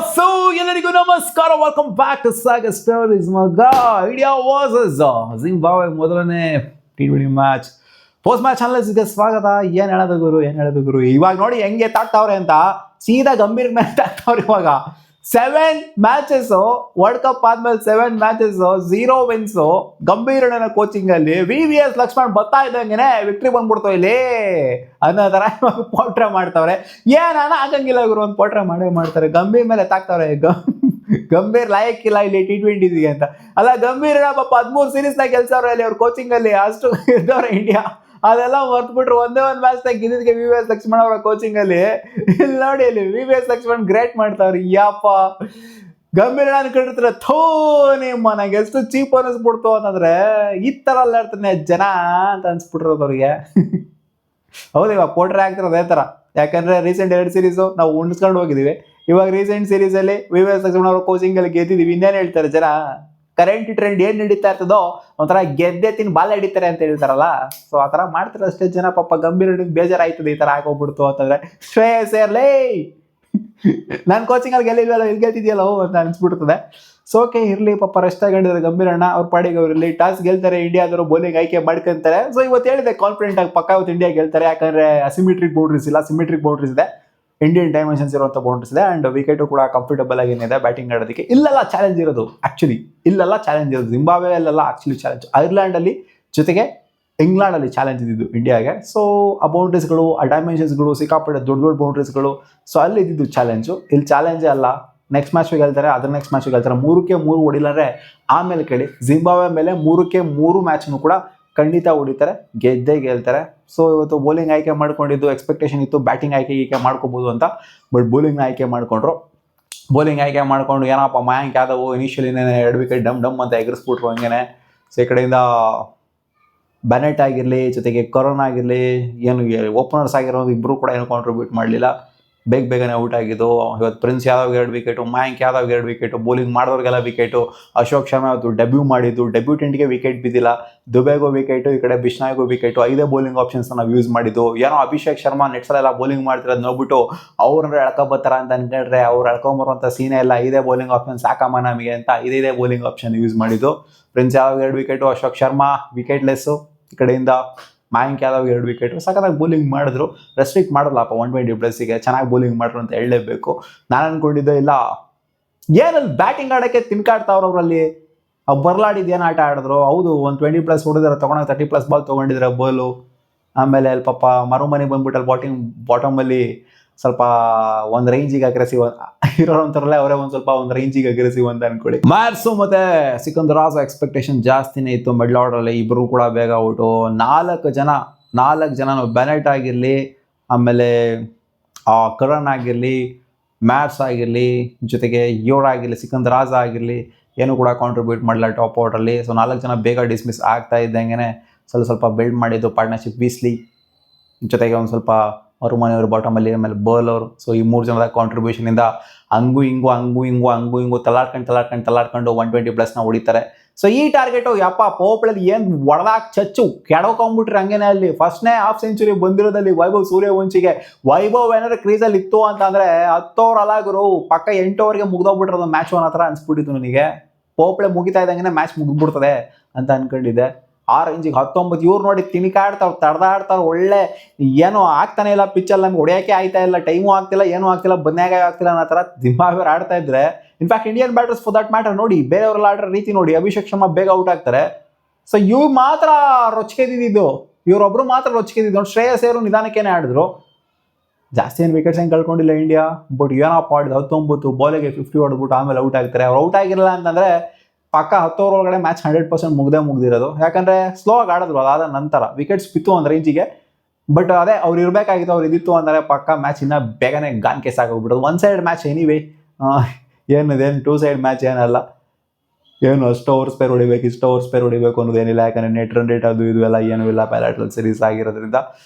So ಎಲ್ಲರಿಗೂ ನಮಸ್ಕಾರ, welcome back to Sagar stories. ಮಗ ಇಂಡಿಯಾ ವರ್ಸಸ್ ಜಿಂಬಾಬ್ವೆ ಮೊದಲನೇ T20 ಮ್ಯಾಚ್. ಪೋಸ್ಟ್ ಮ್ಯಾಚ್ ಅನಾಲಿಸಿಸ್ಗೆ ಸ್ವಾಗತ. ಏನ್ ಹೇಳೋದು ಗುರು ಇವಾಗ ನೋಡಿ ಹೆಂಗೆ ತಾಕ್ತಾವ್ರೆ ಅಂತ. ಸೀದಾ ಗಂಭೀರ್ ಮ್ಯಾಚ್ ತಾಕ್ತಾವ್ರೆ ಇವಾಗ. 7 ಮ್ಯಾಚಸ್ ವರ್ಲ್ಡ್ ಕಪ್ ಆದ್ಮೇಲೆ 7 ಮ್ಯಾಚಸ್ 0 ವಿನ್ಸ್. ಗಂಭೀರನ ಕೋಚಿಂಗ್ ಅಲ್ಲಿ VVS ಲಕ್ಷ್ಮಣ್ ಬರ್ತಾ ಇದ್ದಂಗೆನೆ ವಿಕ್ಟ್ರಿ ಬಂದ್ಬಿಡ್ತು ಇಲ್ಲಿ ಅನ್ನೋ ತರ ಪೋಟ್ರೆ ಮಾಡ್ತಾವ್ರೆ. ಏನಾನ ಆಗಂಗಿಲ್ಲ ಗುರು, ಒಂದು ಪೋಟ್ರೆ ಮಾಡ್ತಾರೆ. ಗಂಭೀರ್ ಮೇಲೆ ತಾಕ್ತಾವ್ರೆ. ಗಂಭೀರ್ ಲಾಯಕ್ಕಿಲ್ಲ ಇಲ್ಲಿ T20 ಅಂತ. ಅಲ್ಲ, ಗಂಭೀರ ಪಾಪ 13 ಸೀರೀಸ್ ನಾಗ ಗೆಲ್ಸವ್ರೆ ಅಲ್ಲಿ ಅವ್ರ ಕೋಚಿಂಗ್ ಅಲ್ಲಿ. ಅಷ್ಟು ಇದ್ದವ್ರೆ ಇಂಡಿಯಾ. ಅದೆಲ್ಲ ಮರ್ತ್ಬಿಟ್ರು. ಒಂದೇ ಒಂದು ಮ್ಯಾಚ್ ನಾಗ ಗೆದ್ದಿದ್ಗೆ VVS ಲಕ್ಷ್ಮಣ್ ಅವರ ಕೋಚಿಂಗ್ ಅಲ್ಲಿ. ಇಲ್ಲಿ ನೋಡಿ, ಇಲ್ಲಿ VVS ಲಕ್ಷ್ಮಣ್ ಗ್ರೇಟ್ ಮಾಡ್ತಾವ್ರಿ. ಯಪ್ಪ, ಗಂಭೀರ ಅನ್ಕೊಂಡಿರ್ತಾರೆ. ಥೋ ನಿಮ್ಮ ನಂಗೆ ಎಷ್ಟು ಚೀಪ್ ಅನಿಸ್ಬಿಡ್ತು ಅಂತಂದ್ರೆ ಈ ತರ ಎಲ್ಲ ಇರ್ತಾನೆ ಜನ ಅಂತ ಅನ್ಸ್ಬಿಟ್ರೋದು ಅವ್ರಿಗೆ. ಹೌದು, ಇವಾಗ ಪೋಟ್ರೆ ಆಗ್ತಿರೋದು ಅದೇ ತರ. ಯಾಕಂದ್ರೆ ರೀಸೆಂಟ್ 2 ಸೀರೀಸ್ ನಾವು ಉಣಿಸ್ಕೊಂಡು ಹೋಗಿದೀವಿ. ಇವಾಗ ರೀಸೆಂಟ್ ಸೀರೀಸ್ ಅಲ್ಲಿ VVS ಲಕ್ಷ್ಮಣ್ ಅವ್ರ ಕೋಚಿಂಗ್ ಅಲ್ಲಿ ಗೆದ್ದಿದೀವಿ. ಇನ್ನೇನು ಹೇಳ್ತಾರೆ ಜನ? ಕರೆಂಟ್ ಟ್ರೆಂಡ್ ಏನ್ ನಡೀತಾ ಇರ್ತದೋ ಒಂಥರ ಗೆದ್ದೆ ತಿನ್ ಬಾಲ್ ಹಿಡಿತಾರೆ ಅಂತ ಹೇಳ್ತಾರಲ್ಲ. ಸೊ ಆ ತರ ಮಾಡ್ತಾರೆ ಅಷ್ಟೇ ಜನ. ಪಾಪ ಗಂಭೀರ ಬೇಜಾರಾಯ್ತದೆ ಈ ತರ ಆಗೋಗ್ಬಿಡ್ತು ಅಂತಂದ್ರೆ. ಶ್ರೇಯಸ್ ಅಯ್ಯರ್ಲೇ ನಾನು ಕೋಚಿಂಗ್ ಅಲ್ಲಿ ಗೆಲ್ಲಿಲ್ವಲ್ಲ, ಇಲ್ಲಿ ಗೆಲ್ತಿದ್ಯಲ್ಲ ಅಂತ ಅನ್ಸ್ಬಿಡ್ತದೆ. ಸೊ ಓಕೆ, ಇರ್ಲಿ, ಪಾಪ ರೆಸ್ಟ್ ತಗೊಂಡಿದ್ದಾರೆ ಗಂಭೀರಣ್ಣ. ಅವ್ರ ಪಾಡಿಗೆ ಅವ್ರು ಇರ್ಲಿ. ಟಾಸ್ ಗೆಲ್ತಾರೆ, ಇಂಡಿಯಾದವರು ಬೌಲಿಂಗ್ ಆಯ್ಕೆ ಮಾಡ್ಕೊಂತಾರೆ. ಸೊ ಇವತ್ತು ಹೇಳಿದೆ ಕಾನ್ಫಿಡೆಂಟ್ ಆಗಿ ಪಕ್ಕ ಇವತ್ತು ಇಂಡಿಯಾ ಗೆಲ್ತಾರೆ. ಯಾಕಂದ್ರೆ ಅಸಿಮೆಟ್ರಿಕ್ ಬೌಂಡ್ರೀಸ್ ಇಲ್ಲ, ಸಿಮೆಟ್ರಿಕ್ ಬೌಂಡ್ರೀಸ್ ಇದೆ. ಇಂಡಿಯನ್ ಡೈಮೆನ್ಷನ್ಸ್ ಇರುವಂಥ ಬೌಂಡ್ರೀಸ್ ಇದೆ. ಅಂಡ್ ವಿಕೆಟು ಕೂಡ ಕಂಫರ್ಟಬಲ್ ಆಗಿ ಏನಿದೆ ಬ್ಯಾಟಿಂಗ್ ಆಡೋದಕ್ಕೆ. ಇಲ್ಲೆಲ್ಲ ಚಾಲೆಂಜ್ ಇರೋದು ಆಕ್ಚುಲಿ. ಇಲ್ಲೆಲ್ಲ ಚಾಲೆಂಜ್ ಇರೋದು ಜಿಂಬಾಬ್ವೆಯಲ್ಲೆಲ್ಲ ಆಕ್ಚುಲಿ ಚಾಲೆಂಜ್. ಐರ್ಲ್ಯಾಂಡಲ್ಲಿ ಜೊತೆಗೆ ಇಂಗ್ಲೆಂಡಲ್ಲಿ ಚಾಲೆಂಜ್ ಇದ್ದಿದ್ದು ಇಂಡಿಯಾಗೆ. ಸೊ ಆ ಬೌಂಡ್ರೀಸ್ಗಳು, ಆ ಡೈಮೆನ್ಷನ್ಸ್ಗಳು, ಸಿಕ್ಕಾಪಟ್ಟೆ ದೊಡ್ಡ ದೊಡ್ಡ ಬೌಂಡ್ರೀಸ್ಗಳು. ಸೊ ಅಲ್ಲಿ ಇದ್ದಿದ್ದು ಚಾಲೆಂಜು. ಇಲ್ಲಿ ಚಾಲೆಂಜೇ ಅಲ್ಲ. ನೆಕ್ಸ್ಟ್ ಮ್ಯಾಚ್ಗೆ ಗೆಲ್ತಾರೆ, ಅದ್ರ ನೆಕ್ಸ್ಟ್ ಮ್ಯಾಚ್ಗೆ ಗೆಲ್ತಾರೆ. 3ಕ್ಕೆ 3 ಹೊಡಿಲಾರೆ ಆಮೇಲೆ ಕೇಳಿ. ಜಿಂಬಾಬ್ವೆ ಮೇಲೆ 3ಕ್ಕೆ 3 ಮ್ಯಾಚ್ನು ಕೂಡ ಖಂಡಿತ ಹೊಡಿತಾರೆ, ಗೆದ್ದೇ ಗೆಲ್ತಾರೆ. ಸೊ ಇವತ್ತು ಬೌಲಿಂಗ್ ಆಯ್ಕೆ ಮಾಡ್ಕೊಂಡಿದ್ದು ಎಕ್ಸ್ಪೆಕ್ಟೇಷನ್ ಇತ್ತು ಬ್ಯಾಟಿಂಗ್ ಆಯ್ಕೆ ಮಾಡ್ಕೋಬೋದು ಅಂತ. ಬಟ್ ಬೌಲಿಂಗ್ನ ಆಯ್ಕೆ ಮಾಡ್ಕೊಂಡ್ರು. ಬೌಲಿಂಗ್ ಆಯ್ಕೆ ಮಾಡ್ಕೊಂಡು ಏನಪ್ಪ ಮಯಾಂಕ್ ಯಾದವ್ ಇನಿಷಿಯಲಿನೇ 2 ವಿಕೆಟ್ ಡಮ್ ಅಂತ ಎಗರಿಸ್ಬಿಟ್ರು ಹಂಗೇನೆ. ಸೊ ಈ ಕಡೆಯಿಂದ ಬೆನೆಟ್ ಆಗಿರಲಿ, ಜೊತೆಗೆ ಕರೋನ್ ಆಗಿರಲಿ, ಏನು ಓಪನರ್ಸ್ ಆಗಿರೋದು ಇಬ್ಬರು ಕೂಡ ಏನು ಕಾಂಟ್ರಿಬ್ಯೂಟ್ ಮಾಡಲಿಲ್ಲ. ಬೇಗನೆ ಔಟ್ ಆಗಿದ್ದು. ಇವತ್ತು ಪ್ರಿನ್ಸ್ ಯಾದವ್ಗೆ 2 ವಿಕೆಟು, ಮಯಾಂಕ್ ಯಾದವ್ಗೆ 2 ವಿಕೆಟು, ಬೌಲಿಂಗ್ ಮಾಡಿದವ್ರಿಗೆಲ್ಲ ವಿಕೆಟು. ಅಶೋಕ್ ಶರ್ಮಾ ಇವತ್ತು ಡೆಬ್ಯೂ ಮಾಡಿದ್ದು, ಡೆಬ್ಯೂಟೆಂಟ್ಗೆ ವಿಕೆಟ್ ಬಿದ್ದಿಲ್ಲ. ದುಬೆಗೂ ವಿಕೆಟು, ಈ ಕಡೆ ಬಿಷ್ನಾಯ್ಗೂ ವಿಕೆಟು. 5 ಬೌಲಿಂಗ್ ಆಪ್ಷನ್ಸ್ ನಾವು ಯೂಸ್ ಮಾಡಿದ್ದು. ಏನೋ ಅಭಿಷೇಕ್ ಶರ್ಮಾ ನೆಟ್ಸಲೆಲ್ಲ ಬೌಲಿಂಗ್ ಮಾಡ್ತಿರೋದು ನೋಡ್ಬಿಟ್ಟು ಅವ್ರನ್ನ ಎಳ್ಕೊಬತ್ತಾರ ಅಂತ ಅನ್ಕೊಂಡ್ರೆ ಅವ್ರು ಎಳ್ಕೊಂಬರುವಂಥ ಸೀನೇ ಇಲ್ಲ. 5 ಬೌಲಿಂಗ್ ಆಪ್ಷನ್ ಸಾಕಮ್ಮ ನಮಗೆ ಅಂತ 5 ಬೌಲಿಂಗ್ ಆಪ್ಷನ್ ಯೂಸ್ ಮಾಡಿದ್ದು. ಪ್ರಿನ್ಸ್ ಯಾದವ್ಗೆ 2 ವಿಕೆಟು, ಅಶೋಕ್ ಶರ್ಮಾ ವಿಕೆಟ್ಲೆಸ್ಸು. ಈ ಕಡೆಯಿಂದ ಮಯಾಂಕ್ ಯಾದವ್ಗೆ 2 ವಿಕೆಟು. ಸಖತ್ತಾಗಿ ಬೌಲಿಂಗ್ ಮಾಡಿದ್ರು. ರೆಸ್ಟ್ರಿಕ್ಟ್ ಮಾಡಲ್ಲಪ್ಪ 120+ಗೆ. ಚೆನ್ನಾಗಿ ಬೌಲಿಂಗ್ ಮಾಡ್ರು ಅಂತ ಹೇಳಲೇಬೇಕು. ನಾನು ಅನ್ಕೊಂಡಿದ್ದೆ ಇಲ್ಲ ಏನಲ್ಲಿ ಬ್ಯಾಟಿಂಗ್ ಆಡೋಕ್ಕೆ ತಿನ್ಕಾಡ್ತಾವ್ರು ಅವರಲ್ಲಿ. ಬರ್ಲಾಡಿದ್ದು ಏನು ಆಟ ಆಡಿದ್ರು. ಹೌದು, ಒಂದು 20+ ಹೊಡಿದ್ರೆ ತೊಗೊಂಡಾಗ 30+ ಬಾಲ್ ತೊಗೊಂಡಿದ್ರೆ ಬೋಲು. ಆಮೇಲೆ ಅಲ್ಲಿ ಪಾಪ ಮರುಮನೆ ಬಂದ್ಬಿಟ್ಟು ಅಲ್ಲಿ ಬಾಟಮಲ್ಲಿ ಸ್ವಲ್ಪ ಒಂದು ರೇಂಜಿಗೆ ಅಗ್ರೆಸಿವ್ ಇರೋರು ಅಂತಾರಲ್ಲ, ಅವರೇ ಒಂದು ರೇಂಜಿಗೆ ಅಗ್ರೆಸಿವ್ ಅಂತ ಅನ್ಕೊಳ್ಳಿ. ಮ್ಯಾರ್ಸು ಮತ್ತೆ ಸಿಕಂದರ್ ರಾಜಾ ಎಕ್ಸ್ಪೆಕ್ಟೇಷನ್ ಜಾಸ್ತಿನೇ ಇತ್ತು. ಮಿಡ್ಲ್ ಆರ್ಡರಲ್ಲಿ ಇಬ್ಬರು ಕೂಡ ಬೇಗ ಔಟು. 4 ಜನ ಬೆನೆಟ್ ಆಗಿರಲಿ, ಆಮೇಲೆ ಕರಣ್ ಆಗಿರಲಿ, ಮ್ಯಾರ್ಸ್ ಆಗಿರಲಿ, ಜೊತೆಗೆ ಆಗಿರಲಿ, ಸಿಕಂದರ್ ರಾಜಾ ಆಗಿರಲಿ, ಏನು ಕೂಡ ಕಾಂಟ್ರಿಬ್ಯೂಟ್ ಮಾಡಲ್ಲ ಟಾಪ್ ಆರ್ಡ್ರಲ್ಲಿ. ಸೊ 4 ಜನ ಬೇಗ ಡಿಸ್ಮಿಸ್ ಆಗ್ತಾ ಇದ್ದಂಗೆ ಸ್ವಲ್ಪ ಬಿಲ್ಡ್ ಮಾಡಿದ್ದು ಪಾರ್ಟ್ನರ್ಶಿಪ್. ಬೀಸ್ಲಿ ಜೊತೆಗೆ ಒಂದು ಸ್ವಲ್ಪ ಅವರು ಮನೆಯವರು ಬಾಟಮಲ್ಲಿ, ಆಮೇಲೆ ಬೌಲರ್. ಸೊ ಈ 3 ಜನದ ಕಾಂಟ್ರಿಬ್ಯೂಷನಿಂದ ಹಂಗೂ ಹಿಂಗೂ ತಲಾಡ್ಕೊಂಡು 120+ನ ಹೊಡಿತಾರೆ. ಸೊ ಈ ಟಾರ್ಗೆಟು ಯಪ್ಪ ಪೋಪ್ಳಲ್ಲಿ ಏನು ಹೊಡೆದಾಕ್ ಚಚ್ಚು ಕೆಡಕೊಂಡ್ಬಿಟ್ರೆ ಹಂಗೇನೆ. ಅಲ್ಲಿ ಫಸ್ಟ್ನೇ ಹಾಫ್ ಸೆಂಚುರಿ ಬಂದಿರೋದಲ್ಲಿ ವೈಭವ್ ಸೂರ್ಯವಂಶಿಗೆ. ವೈಭವ್ ಏನಾದ್ರು ಕ್ರೀಸಲ್ಲಿ ಇತ್ತು ಅಂತಂದರೆ 10 ಓವರ್ ಅಲಾಗರು ಪಕ್ಕ 8 ಓವರ್ಗೆ ಮುಗ್ದೋಗ್ಬಿಟ್ಟಿರೋದು ಮ್ಯಾಚ್ ಅನ್ನೋ ಥರ ಅನ್ಸ್ಬಿಟ್ಟಿತ್ತು ನನಗೆ. ಪೋಪ್ಳೆ ಮುಗಿತಾ ಇದ್ದಂಗೆ ಮ್ಯಾಚ್ ಮುಗಿದ್ಬಿಡ್ತದೆ ಅಂತ ಅನ್ಕೊಂಡಿದ್ದೆ. ಆ ರೇಂಜಿಗೆ 19 ಇವ್ರು ನೋಡಿ ತಿನ್ಕಾಡ್ತಾವ್ರು, ತಡೆದಾಡ್ತಾವ್ರು. ಒಳ್ಳೆ ಏನೋ ಆಗ್ತಾನೆ ಇಲ್ಲ ಪಿಚ್ಚಲ್ಲಿ. ನಮ್ಗೆ ಹೊಡೆಯೋಕೆ ಆಯ್ತಾ ಇಲ್ಲ, ಟೈಮು ಆಗ್ತಿಲ್ಲ, ಏನೂ ಆಗ್ತಿಲ್ಲ, ಬದನೆಯಾಗ ಆಗ್ತಿಲ್ಲ ಅನ್ನೋ ಥರ ಜಿಂಬಾಬ್ವೆ ಆಡ್ತಾ ಇದ್ರೆ. In fact Indian batters for that matter ನೋಡಿ, ಬೇರೆಯವ್ರೆಲ್ಲ ಆಡೋ ರೀತಿ ನೋಡಿ. ಅಭಿಷೇಕ್ ಶರ್ಮಾ ಬೇಗ ಔಟ್ ಆಗ್ತಾರೆ. ಸೊ ಇವ್ರು ಮಾತ್ರ ರೊಚ್ಕೆದಿದ್ದು, ಇವರೊಬ್ರು ಮಾತ್ರ ರೊಚ್ಕೆದಿದ್ದು. ನೋಡಿ, ಶ್ರೇಯಸ್ ಅಯ್ಯರ್ ನಿಧಾನಕ್ಕೇನೆ ಆಡಿದ್ರು. ಜಾಸ್ತಿ ಏನು ವಿಕೆಟ್ಸ್ ಏನು ಕಳ್ಕೊಂಡಿಲ್ಲ ಇಂಡಿಯಾ. ಬಟ್ ಏನಪ್ಪ ಆಡಿದ್ದು 19 ಬಾಲಿಗೆ 50 ಹೊಡೆದ್ಬಿಟ್ಟು ಆಮೇಲೆ ಔಟ್ ಆಗ್ತಾರೆ. ಅವ್ರು ಔಟ್ ಆಗಿರಲ್ಲ ಅಂತಂದರೆ ಪಕ್ಕ 10 ಓವರ್ ಒಳಗಡೆ ಮ್ಯಾಚ್ 100% ಮುಗ್ದಿರೋದು. ಯಾಕಂದರೆ ಸ್ಲೋ ಆಗಿ ಆಡಿದ್ರು. ಅದಾದ ನಂತರ ವಿಕೆಟ್ಸ್ ಬಿತ್ತು ಒಂದು ರೇಂಜಿಗೆ. ಬಟ್ ಅದೇ ಅವ್ರು ಇರಬೇಕಾಗಿತ್ತು, ಅವ್ರು ಇದ್ದಿತ್ತು ಅಂದರೆ ಪಕ್ಕ ಮ್ಯಾಚ್ ಇನ್ನೂ ಬೇಗನೆ ಗಾನ್ ಕೇಸ್ ಆಗೋಗ್ಬಿಡೋದು. 1 ಸೈಡ್ ಮ್ಯಾಚ್ ಎನಿವೇ. ಏನಿದೇನು 2 ಸೈಡ್ ಮ್ಯಾಚ್ ಏನಲ್ಲ. ಏನು ಅಷ್ಟು ಓವರ್ ಸ್ಪೇರ್ ಹೊಡಿಬೇಕು, ಇಷ್ಟು ಓವರ್ ಸ್ಪೇರ್ ಹೊಡಿಬೇಕು ಅನ್ನೋದೇನಿಲ್ಲ. ಯಾಕಂದರೆ ನೆಟ್ ರನ್ ರೇಟ್ ಅದು ಇದು ಎಲ್ಲ ಏನೂ ಇಲ್ಲ ಬಯಲಾಟ್ರಲ್ ಸೀರೀಸ್ ಆಗಿರೋದ್ರಿಂದ.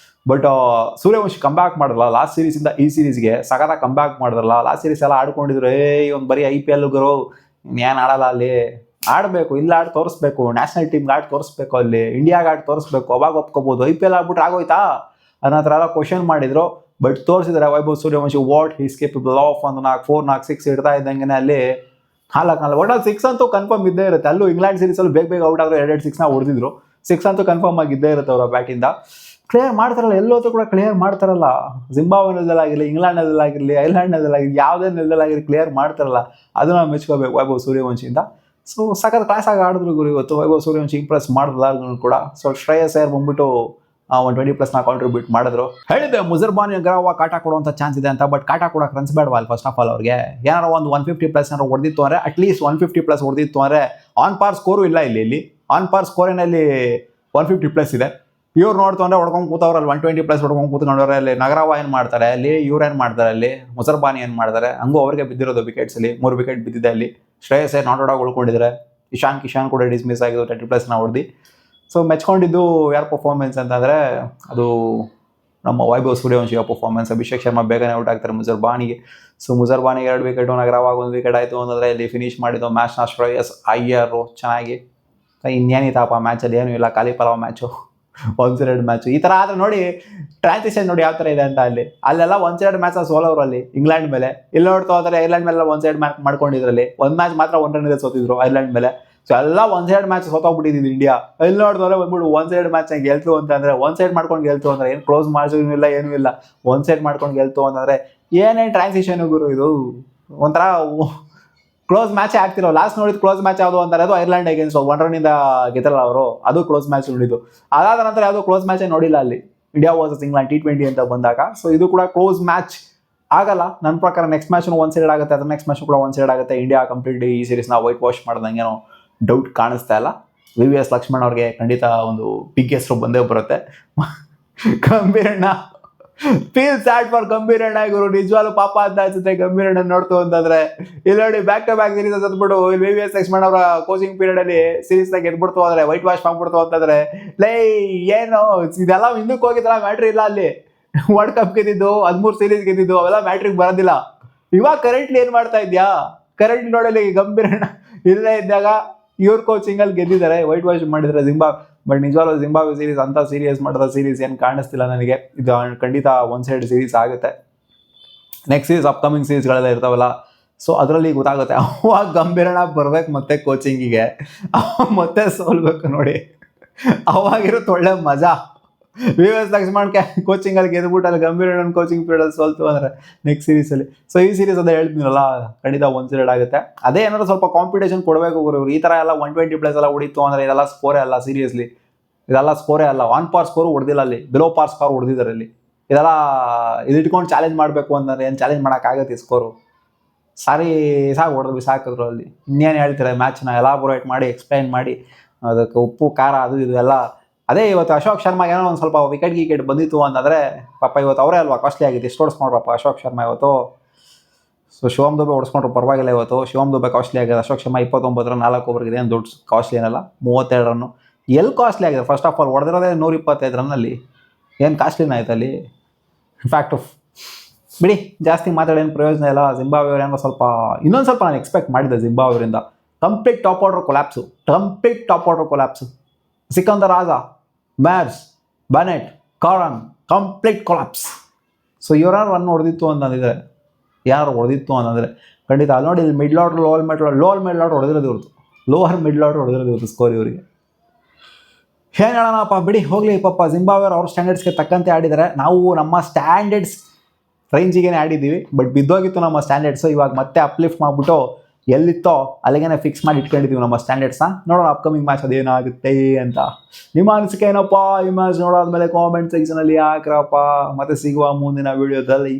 ಬಟ್ ಸೂರ್ಯವಂಶಿ ಕಂಬ್ಯಾಕ್ ಮಾಡಿದ್ರಲ್ಲ ಲಾಸ್ಟ್ ಸೀರೀಸಿಂದ ಈ ಸೀರೀಸ್ಗೆ. ಸಖತ್ತಾಗಿ ಕಂಬ್ಯಾಕ್ ಮಾಡಿದ್ರಲ್ಲ. ಲಾಸ್ಟ್ ಸೀರೀಸ್ ಎಲ್ಲ ಆಡ್ಕೊಂಡಿದ್ರು. ಒಂದು ಬರೀ IPL ಗುರು ಏನು ಆಡಲ್ಲ, ಅಲ್ಲಿ ಆಡಬೇಕು, ಇಲ್ಲ ಆಡಿ ತೋರಿಸ್ಬೇಕು, ನ್ಯಾಷನಲ್ ಟೀಮ್ಗೆ ಆಡಿ ತೋರಿಸ್ಬೇಕು, ಅಲ್ಲಿ ಇಂಡಿಯಾಗೆ ಆಡಿ ತೋರಿಸ್ಬೇಕು, ಅವಾಗ ಒಪ್ಕೋಬೋದು. IPL ಆಗ್ಬಿಟ್ರೆ ಆಗೋಯ್ತಾ ಅನ್ನೋ ಥರ ಎಲ್ಲ ಕ್ವಶನ್ ಮಾಡಿದ್ರು. ಬಟ್ ತೋರಿಸಿದ್ದಾರೆ Vaibhav Suryavanshi what is capable of ಒಂದು 4-4-6 ಇಡ್ತಾ ಇದ್ದಂಗೆ ಅಲ್ಲಿ 4 ಒಟ್ಟಲ್ಲಿ 6 ಅಂತೂ ಕನ್ಫರ್ಮ್ ಇದ್ದೇ ಇರುತ್ತೆ. ಅಲ್ಲೂ ಇಂಗ್ಲೆಂಡ್ ಸೀರೀಸಲ್ಲಿ ಬೇಗ ಔಟ್ ಆದರೆ 2 6ನ ಹೊಡೆದಿದ್ರು. 6 ಅಂತೂ ಕನ್ಫರ್ಮ್ ಆಗಿದ್ದೇ ಇರುತ್ತೆ ಅವರ ಬ್ಯಾಟಿಂದ. ಕ್ಲಿಯರ್ ಮಾಡ್ತಾರಲ್ಲ, ಎಲ್ಲೋತ್ತು ಕೂಡ ಕ್ಲಿಯರ್ ಮಾಡ್ತಾರಲ್ಲ. ಜಿಂಬಾಬ್ವೆನಲ್ಲಾಗಿರಲಿ, ಇಂಗ್ಲೆಂಡ್ನಲ್ಲಾಗಿರಲಿ, ಐರ್ಲೆಂಡ್ನಲ್ಲಾಗಿರಲಿ, ಯಾವುದೇ ನೆಲದಲ್ಲಾಗಿರಲಿ ಕ್ಲಿಯರ್ ಮಾಡ್ತಾರಲ್ಲ, ಅದು ನಾವು ಮೆಚ್ಕೋಬೇಕು ವೈಭವ್ ಸೂರ್ಯವಂಶಿಯಿಂದ. ಸೊ ಸಖತ್ ಕ್ಲಾಸ್ ಆಗಿ ಆಡಿದ್ರು ಗುರು ಇವತ್ತು. ವೈಭವ್ ಸೂರ್ಯವಂಶಿ ಇಂಪ್ರೆಸ್ ಮಾಡಿದ್ರು ಕೂಡ. ಸೊ ಶ್ರೇಯಸ್ ಅಯ್ಯರ್ ಬಂದ್ಬಿಟ್ಟು 120+ ಕಾಂಟ್ರಿಬ್ಯೂಟ್ ಮಾಡಿದ್ರು. ಹೇಳಿದ್ದೆ ಮುಜರ್ಬಾನಿ ಅಗ್ರವಾಲ್ ಕಾಟ ಕೊಡುವಂಥ ಚಾನ್ಸ್ ಇದೆ ಅಂತ. ಬಟ್ ಕಾಟ ಕೊಡೋಕೆ ರನ್ಸ್ ಬೇಡವಾ ಅಲ್ಲಿ ಫಸ್ಟ್ ಆಫ್ ಆಲ್ ಅವ್ರಿಗೆ. ಏನಾರು ಒಂದು 150+ ಏನಾರು ಹೊಡೆದಿತ್ತು ಅಂದರೆ, ಅಟ್ಲೀಸ್ಟ್ 150+ ಹೊಡೆದಿತ್ತು ಅಂದರೆ ಆನ್ ಪಾರ್ ಸ್ಕೋರು ಇಲ್ಲ ಇಲ್ಲಿ. ಆನ್ ಪಾರ್ ಸ್ಕೋರಿನಲ್ಲಿ 150+ ಇದೆ. ಇವ್ರು ನೋಡ್ತು ಅಂದರೆ ಹೊಡ್ಕೊಂಡು ಕೂತವ್ರಲ್ಲಿ 120+ ಹೊಡ್ಕೊಂಡು ಕೂತ್ಕೊಂಡವ್ರೆ. ಅಲ್ಲಿ ನಗರವ ಏನು ಮಾಡ್ತಾರೆ, ಅಲ್ಲಿ ಇವ್ರು ಏನು ಮಾಡ್ತಾರೆ, ಅಲ್ಲಿ ಮುಜರ್ಬಾನಿ ಏನು ಮಾಡ್ತಾರೆ. ಹಂಗೂ ಅವ್ರಿಗೆ ಬಿದ್ದಿರೋದು ವಿಕೆಟ್ಸಲ್ಲಿ 3 ವಿಕೆಟ್ ಬಿದ್ದಿದೆ ಅಲ್ಲಿ. ಶ್ರೇಯಸ್ ಅಯ್ಯರ್ ನಾಟ್ ಔಟ್ ಆಗಿ ಉಳ್ಕೊಂಡಿದ್ದಾರೆ. ಕಿಶಾನ್ ಕೂಡ ಡಿಸ್ಮಿಸ್ ಆಗಿದ್ದು 30+ನ ಹೊಡೆದು. ಸೊ ಮೆಚ್ಕೊಂಡಿದ್ದು ಯಾರ ಪರ್ಫಾರ್ಮೆನ್ಸ್ ಅಂತಂದರೆ ಅದು ನಮ್ಮ ವೈಭವ್ ಸೂರ್ಯವಂಶಿಯ ಪರ್ಫಾರ್ಮೆನ್ಸ್. ಅಭಿಷೇಕ್ ಶರ್ಮಾ ಬೇಗನೆ ಔಟ್ ಆಗ್ತಾರೆ ಮುಜರ್ಬಾನಿಗೆ. ಸೊ ಮುಜರ್ಬಾನಿಗೆ 2 ವಿಕೆಟು, ನಗರವಾಗ 1 ವಿಕೆಟ್ ಆಯಿತು ಅಂತಂದರೆ ಇಲ್ಲಿ ಫಿನಿಶ್ ಮಾಡಿದ್ದು ಮ್ಯಾಚ್ನ ಶ್ರೇಯಸ್ ಅಯ್ಯರು ಚೆನ್ನಾಗಿ. ಇನ್ನೇನಿತ್ತಪ್ಪ ಮ್ಯಾಚಲ್ಲಿ ಏನೂ ಇಲ್ಲ, ಖಾಲಿ ಪಲಾವ್ ಮ್ಯಾಚು, 1-2 ಮ್ಯಾಚು. ಈ ಥರ ಆದರೆ ನೋಡಿ ಟ್ರಾನ್ಸಿಷನ್ ನೋಡಿ ಯಾವ ಥರ ಇದೆ ಅಂತ. ಅಲ್ಲೆಲ್ಲ 1-2 ಮ್ಯಾಚ್ ಸೋಲವ್ರಲ್ಲಿ ಇಂಗ್ಲೆಂಡ್ ಮೇಲೆ. ಇಲ್ಲಿ ನೋಡ್ತಾ ಹೋದರೆ ಐರ್ಲೆಂಡ್ ಮೇಲೆ 1-2 ಮ್ಯಾಚ್ ಮಾಡ್ಕೊಂಡಿದ್ರಲ್ಲಿ 1 ಮ್ಯಾಚ್ ಮಾತ್ರ 1 ರನ್ ಸೋತಿದ್ರು ಐರ್ಲೆಂಡ್ ಮೇಲೆ. ಸೊ ಎಲ್ಲ 1-2 ಮ್ಯಾಚ್ ಸೋತೋಗ್ಬಿಟ್ಟಿದ್ದು ಇಂಡಿಯಾ. ಇಲ್ಲಿ ನೋಡಿದ್ರೆ ಬಂದ್ಬಿಟ್ಟು 1-2 ಮ್ಯಾಚ್ನ ಗೆಲ್ತು ಅಂತಂದರೆ, 1 ಸೈಡ್ ಮಾಡ್ಕೊಂಡು ಗೆಲ್ತು ಅಂದರೆ ಏನು ಕ್ಲೋಸ್ ಮ್ಯಾಚ್ ಇಲ್ಲ, ಏನೂ ಇಲ್ಲ, 1 ಸೈಡ್ ಮಾಡ್ಕೊಂಡು ಗೆಲ್ತು ಅಂತಂದರೆ ಏನೇನು ಟ್ರಾನ್ಸಿಷನ್ ಗುರು ಇದು. ಒಂಥರ ಕ್ಲೋಸ್ ಮ್ಯಾಚೇ ಆಗ್ತಿರೋ. ಲಾಸ್ಟ್ ನೋಡಿದ್ದು ಕ್ಲೋಸ್ ಮ್ಯಾಚ್ ಯಾವುದು ಅಂತಾರೆ, ಅದು ಐರ್ಲೆಂಡ್ ಅಗೇನ್ಸ್ಟ್ 1 ರನ್ನಿಂದ ಗೆದ್ದಲ್ಲ ಅವರು, ಅದು ಕ್ಲೋಸ್ ಮ್ಯಾಚ್ ನೋಡಿದ್ದು. ಅದಾದ ನಂತರ ಯಾವುದೋ ಕ್ಲೋಸ್ ಮ್ಯಾಚೇ ನೋಡಿಲ್ಲ ಅಲ್ಲಿ ಇಂಡಿಯಾ ವರ್ಸಸ್ ಇಂಗ್ಲೆಂಡ್ T20 ಅಂತ ಬಂದಾಗ. ಸೊ ಇದು ಕೂಡ ಕ್ಲೋಸ್ ಮ್ಯಾಚ್ ಆಗಲ್ಲ ನನ್ನ ಪ್ರಕಾರ. ನೆಕ್ಸ್ಟ್ ಮ್ಯಾಚ್ನು 1 ಸೈಡ್ ಆಗುತ್ತೆ, ಅದರ ನೆಕ್ಸ್ಟ್ ಮ್ಯಾಚ್ ಕೂಡ 1 ಸೈಡ್ ಆಗುತ್ತೆ. ಇಂಡಿಯಾ ಕಂಪ್ಲೀಟ್ಲಿ ಈ ಸೀರೀಸ್ನ ವೈಟ್ ವಾಶ್ ಮಾಡ್ದಂಗೇನೋ ಡೌಟ್ ಕಾಣಿಸ್ತಾ ಇಲ್ಲ. VVS ಲಕ್ಷ್ಮಣ್ ಅವ್ರಿಗೆ ಖಂಡಿತ ಒಂದು ಬಿಗ್ ಹೆಸರು ಬಂದೇ ಬರುತ್ತೆ. ಗಂಭೀರಣ್ಣ ಫೀಲ್ ಸ್ಯಾಡ್ ಫಾರ್ ಗಂಭೀರಣ್ಣ ಗುರು. ನಿಜವಾಗ್ಲೂ ಪಾಪ ಅಂತ ಅನ್ಸುತ್ತೆ ಗಂಭೀರಣ್ಣ ನೋಡ್ತು ಅಂತಂದ್ರೆ. ಇಲ್ಲಿ ನೋಡಿ ಬ್ಯಾಕ್ ಟು ಬ್ಯಾಕ್ ಸೀರೀಸ್ ಅಂದ್ಬಿಟ್ಟು ಇಲ್ಲಿ VVS ಲಕ್ಷ್ಮಣ್ ಅವರ ಕೋಚಿಂಗ್ ಪೀರಿಯಡ್ ಅಲ್ಲಿ ಸೀರೀಸ್ನ ಗೆದ್ಬಿಡ್ತು ಅಂದ್ರೆ, ವೈಟ್ ವಾಶ್ ಮಾಡ್ಬಿಡ್ತು ಅಂತಂದ್ರೆ, ಲೈ ಏನು ಇದೆಲ್ಲ ಹಿಂದಕ್ಕೆ ಹೋಗಿದ್ದಲ್ಲ, ಮ್ಯಾಟ್ರಿ ಇಲ್ಲ ಅಲ್ಲಿ. ವರ್ಲ್ಡ್ ಕಪ್ ಗೆದ್ದಿದ್ದು, 13 ಸೀರೀಸ್ ಗೆದ್ದಿದ್ದು, ಅವೆಲ್ಲ ಮ್ಯಾಟ್ರಿಗೆ ಬರೋದಿಲ್ಲ. ಇವಾಗ ಕರೆಂಟ್ಲಿ ಏನು ಮಾಡ್ತಾ ಇದ್ಯಾ? ಕರೆಂಟ್ ನೋಡಲಿ ಗಂಭೀರಣ್ಣ ಇಲ್ಲೇ ಇದ್ದಾಗ ಇವ್ರ ಕೋಚಿಂಗಲ್ಲಿ ಗೆದ್ದಿದ್ದಾರೆ, ವೈಟ್ ವಾಶ್ ಮಾಡಿದ್ದಾರೆ ಬಟ್ ನಿಜವಾಗ್ಲೂ ಜಿಂಬಾಬ್ವೆ ಸೀರೀಸ್ ಅಂತ ಸೀರಿಯಸ್ ಮಾಡಿದ ಸೀರೀಸ್ ಏನು ಕಾಣಿಸ್ತಿಲ್ಲ ನನಗೆ. ಇದು ಖಂಡಿತ 1 ಸೈಡ್ ಸೀರೀಸ್ ಆಗುತ್ತೆ. ನೆಕ್ಸ್ಟ್ ಸೀರೀಸ್ ಅಪ್ಕಮಿಂಗ್ ಸೀರೀಸ್ಗಳೆಲ್ಲ ಇರ್ತಾವಲ್ಲ, ಸೊ ಅದರಲ್ಲಿ ಗೊತ್ತಾಗುತ್ತೆ. ಅವಾಗ ಗಂಭೀರಣ್ಣ ಬರ್ಬೇಕು ಮತ್ತೆ ಕೋಚಿಂಗಿಗೆ, ಮತ್ತೆ ಸೋಲ್ಬೇಕು ನೋಡಿ. ಅವಾಗಿರುತ್ತೆ ಒಳ್ಳೆ ಮಜಾ. VVS ಲಕ್ಷ್ಮಣ್ ಕೋಚಿಂಗಲ್ಲಿ ಗೆದ್ಬಿಟ್ಟು ಅಲ್ಲಿ ಗಂಭೀರಣ್ಣ ಕೋಚಿಂಗ್ ಪೀರಿಯಡಲ್ಲಿ ಸೋಲ್ತು ಅಂದರೆ ನೆಕ್ಸ್ಟ್ ಸೀರೀಸಲ್ಲಿ. ಸೊ ಈ ಸೀರೀಸ್ ಅದೇ ಹೇಳ್ತೀನಲ್ಲ, ಖಂಡಿತ 1 ಸೈಡ್ ಆಗುತ್ತೆ. ಅದೇ ಏನಾದ್ರು ಸ್ವಲ್ಪ ಕಾಂಪಿಟೇಷನ್ ಕೊಡಬೇಕು ಇವರು. ಈ ಥರ ಎಲ್ಲ 120+ ಎಲ್ಲ ಹೊಡಿತು ಅಂದರೆ ಇದೆಲ್ಲ ಸ್ಕೋರೇ ಅಲ್ಲ. ಸೀರಿಯಸ್ಲಿ ಇದೆಲ್ಲ ಸ್ಕೋರೇ ಅಲ್ಲ. ಆನ್ ಪಾರ್ ಸ್ಕೋರು ಹೊಡೆದಿಲ್ಲ ಅಲ್ಲಿ, ಬಿಲೋ ಪಾರ್ ಸ್ಕೋರ್ ಹೊಡೆದಿದ್ದಾರೆ ಇಲ್ಲಿ. ಇದೆಲ್ಲ ಇದಿಟ್ಕೊಂಡು ಚಾಲೆಂಜ್ ಮಾಡಬೇಕು ಅಂತಂದರೆ ಏನು ಚಾಲೆಂಜ್ ಮಾಡೋಕ್ಕಾಗತ್ತೆ ಈ ಸ್ಕೋರು. ಸಾಕು ಹೊಡೆದು ಸಾಕಿದ್ರು ಅಲ್ಲಿ. ಇನ್ನೇನು ಹೇಳ್ತಾರೆ, ಮ್ಯಾಚ್ನ ಎಲಾಬೋರೇಟ್ ಮಾಡಿ ಎಕ್ಸ್ಪ್ಲೈನ್ ಮಾಡಿ ಅದಕ್ಕೆ ಉಪ್ಪು ಖಾರ ಅದು ಇದು ಎಲ್ಲ. ಅದೇ ಇವತ್ತು ಅಶೋಕ್ ಶರ್ಮಾ ಏನೋ ಒಂದು ಸ್ವಲ್ಪ ವಿಕೆಟ್ ಬಂದಿತ್ತು ಅಂತಂದರೆ ಪಾಪ ಇವತ್ತು ಅವರೇ ಅಲ್ವಾ ಕಾಸ್ಟ್ಲಿ ಆಗಿತ್ತು. ಎಷ್ಟು ಹೊಡ್ಸ್ಕೊಂಡ್ರಪ್ಪ ಅಶೋಕ್ ಶರ್ಮಾ ಇವತ್ತು. ಸೊ ಶಿವಮ್ ದುಬೆ ಹೊಡ್ಸ್ಕೊಂಡ್ರು ಪರವಾಗಿಲ್ಲ ಇವತ್ತು. ಶಿವಮ್ ದುಬೆ ಕಾಸ್ಟ್ಲಿ ಆಗಿದೆ. ಅಶೋಕ್ ಶರ್ಮಾ 29 ರನ್ 4 ಓವರ್ಗಿದೆ, ಏನು ದೊಡ್ಡ ಕಾಸ್ಟ್ಲಿ ಏನಲ್ಲ. 32 ರನ್ನು ಎಲ್ಲಿ ಕಾಸ್ಟ್ಲಿ ಆಗಿದೆ? ಫಸ್ಟ್ ಆಫ್ ಆಲ್ ಹೊಡೆದಿರೋದೇ 125 ರನ್ನಲ್ಲಿ, ಏನು ಕಾಸ್ಟ್ಲಿನ ಆಯ್ತು ಅಲ್ಲಿ. ಇನ್ಫ್ಯಾಕ್ಟ್ ಬಿಡಿ, ಜಾಸ್ತಿ ಮಾತಾಡೋಏನು ಪ್ರಯೋಜನ ಇಲ್ಲ. ಜಿಂಬಾಬ್ವೆ ಏನೋ ಸ್ವಲ್ಪ ಇನ್ನೊಂದು ಸ್ವಲ್ಪ ನಾನು ಎಕ್ಸ್ಪೆಕ್ಟ್ ಮಾಡಿದ್ದೆ ಜಿಂಬಾಬ್ವೆಯಿಂದ. Complete top order collapse. Sikandar Raza, ಮ್ಯಾಬ್ಸ್, Bennett, Curran complete collapse. So ಇವರಾರು ರನ್ ಹೊಡೆದಿತ್ತು ಅಂತಂದಿದ್ರೆ, ಯಾರು ಹೊಡೆದಿತ್ತು ಅಂತಂದರೆ ಖಂಡಿತ ಅಲ್ಲಿ ನೋಡಿ. ಇಲ್ಲಿ middle order lower middle order ಹೊಡೆದಿರೋದು ಇವ್ರದ್ದು ಸ್ಕೋರ್ ಇವರಿಗೆ. ಏನು ಹೇಳೋಣಪ್ಪ ಬಿಡಿ, ಹೋಗಲಿ ಪಾಪ. ಜಿಂಬಾಬ್ವೆ ಅವ್ರ ಸ್ಟ್ಯಾಂಡರ್ಡ್ಸ್ಗೆ ತಕ್ಕಂತೆ ಆಡಿದ್ದಾರೆ. ನಾವು ನಮ್ಮ ಸ್ಟ್ಯಾಂಡರ್ಡ್ಸ್ ರೇಂಜಿಗೆ ಆಡಿದ್ದೀವಿ, ಬಟ್ ಬಿದ್ದೋಗಿತ್ತು ನಮ್ಮ ಸ್ಟ್ಯಾಂಡರ್ಡ್ಸು. ಇವಾಗ ಮತ್ತೆ ಅಪ್ಲಿಫ್ಟ್ ಮಾಡಿಬಿಟ್ಟು ಎಲ್ಲಿತ್ತೋ ಅಲ್ಲಿಗೆ ಫಿಕ್ಸ್ ಮಾಡಿ ಇಟ್ಕೊಂಡಿದ್ದೀವಿ ನಮ್ಮ ಸ್ಟ್ಯಾಂಡರ್ಡ್ಸ್ನ. ನೋಡೋಣ ಅಪ್ಕಮಿಂಗ್ ಮ್ಯಾಚ್ ಅದೇನಾಗುತ್ತೆ ಅಂತ. ನಿಮ್ಮ ಅನಿಸಿಕೆ ಏನಪ್ಪ ಈ ಮ್ಯಾಚ್ ನೋಡೋದ್ಮೇಲೆ ಕಾಮೆಂಟ್ ಸೆಕ್ಷನಲ್ಲಿ ಹಾಕ್ರಪ್ಪ. ಮತ್ತೆ ಸಿಗುವ ಮುಂದಿನ ವಿಡಿಯೋದಲ್ಲಿ.